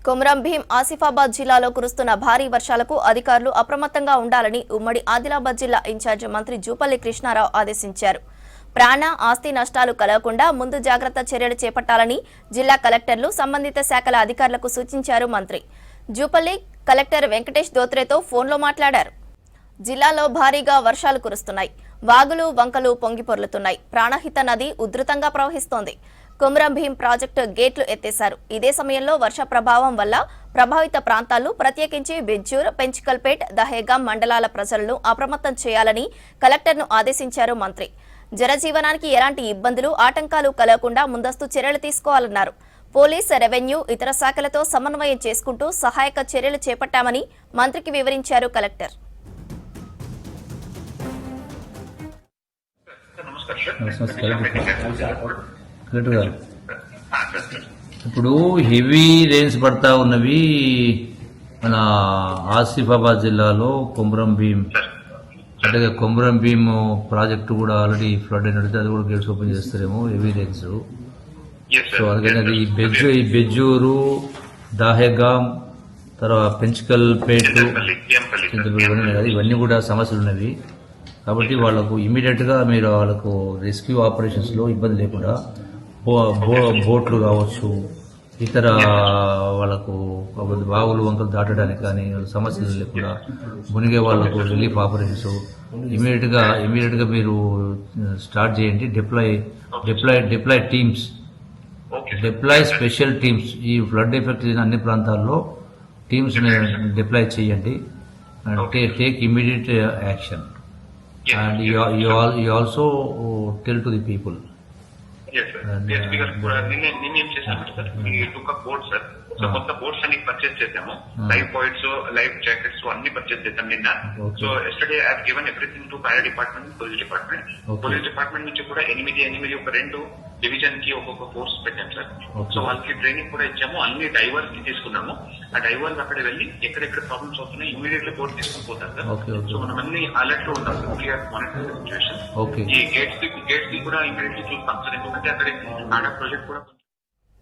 కొమరం భీం ఆసిఫాబాద్ జిల్లాలో కురుస్తున్న భారీ వర్షాలకు అధికారులు అప్రమత్తంగా ఉండాలని ఉమ్మడి ఆదిలాబాద్ జిల్లా ఇన్ఛార్జి మంత్రి జూపల్లి కృష్ణారావు ఆదేశించారు. ప్రాణ ఆస్తి నష్టాలు కలగకుండా ముందు జాగ్రత్త చర్యలు చేపట్టాలని జిల్లా కలెక్టర్లు సంబంధిత శాఖల అధికారులకు సూచించారు. మంత్రి జూపల్లి కలెక్టర్ వెంకటేష్ దోత్రేతో ఫోన్లో మాట్లాడారు. జిల్లాలో భారీగా వర్షాలు కురుస్తున్నాయి. వాగులు వంకలు పొంగి పొర్లుతున్నాయి. ప్రాణహిత నది ఉధృతంగా ప్రవహిస్తోంది. కొమరం భీం ప్రాజెక్టు గేట్లు ఎత్తేశారు. ఇదే సమయంలో వర్ష ప్రభావం వల్ల ప్రభావిత ప్రాంతాలు ప్రత్యేకించి బిజ్జూర్, పెంచికల్పేట్, దహేగాం మండలాల ప్రజలను అప్రమత్తం చేయాలని కలెక్టర్ను ఆదేశించారు. మంత్రి జనజీవనానికి ఎలాంటి ఇబ్బందులు, ఆటంకాలు కలగకుండా ముందస్తు చర్యలు తీసుకోవాలన్నారు. పోలీస్, రెవెన్యూ, ఇతర శాఖలతో సమన్వయం చేసుకుంటూ సహాయక చర్యలు చేపట్టామని మంత్రికి వివరించారు కలెక్టర్. ఇప్పుడు హెవీ రెయిన్స్ పడతా ఉన్నవి మన ఆసిఫాబాద్ జిల్లాలో కొమరం భీం, అంటే కొమరం భీం ప్రాజెక్టు కూడా ఆల్రెడీ ఫ్లడ్ అయినట్టు అది కూడా గేట్స్ ఓపెన్ చేస్తారేమో హెవీ రెయిన్స్. సో అందుకని ఈ బెజ్జూరు, దాహెగాం, తర్వాత పెంచికల్పేట, ఇవన్నీ కూడా సమస్యలు ఉన్నవి. కాబట్టి వాళ్ళకు ఇమీడియట్గా మీరు వాళ్ళకు రెస్క్యూ ఆపరేషన్స్లో ఇబ్బంది లేకుండా బోట్లు కావచ్చు, ఇతర వాళ్ళకు బావులు వంకలు దాటడానికి కానీ సమస్యలు లేకుండా మునిగే వాళ్ళకు రిలీఫ్ ఆపరేషన్స్ ఇమీడియట్గా మీరు స్టార్ట్ చేయండి. Deploy teams, deploy special teams, ఈ ఫ్లడ్ ఎఫెక్ట్ అయిన అన్ని ప్రాంతాల్లో టీమ్స్ డిప్లాయ్ చేయండి. Take immediate action. And you also tell to the people. Yes, sir. Yes, because నిన్న ఏం చేశాము sir, we took a boat, sir. So కొత్త బోట్స్ అన్ని పర్చేస్ చేసాము. లైఫ్ బాయ్స్, లైఫ్ జాకెట్స్ అన్ని పర్చేస్ చేసాం నిన్న. So yesterday I have given everything to fire department, police department. Police department నుంచి కూడా 8 ఒక 2 డివిజన్ కి ఒక్కొక్క ఫోర్స్ పెట్టాం సార్. సో వాళ్ళకి ట్రైనింగ్ కూడా ఇచ్చాము. అన్ని డైవర్స్ కి తీసుకున్నాము. ఆ డైవర్స్ అక్కడ వెళ్ళి ఎక్కడెక్కడ ప్రాబ్లమ్స్ అవుతున్నాయి ఇమీడియట్లీ బోట్ తీసుకుని పోతారు సార్. సో మనం అన్ని అలర్ట్ లో ఉంటాం సార్. We are monitoring situation. ఈ గేట్స్ కి కూడా ఇమీడియట్లీ చూస్తాం సార్. ఎందుకంటే అక్కడ ప్రాజెక్ట్ కూడా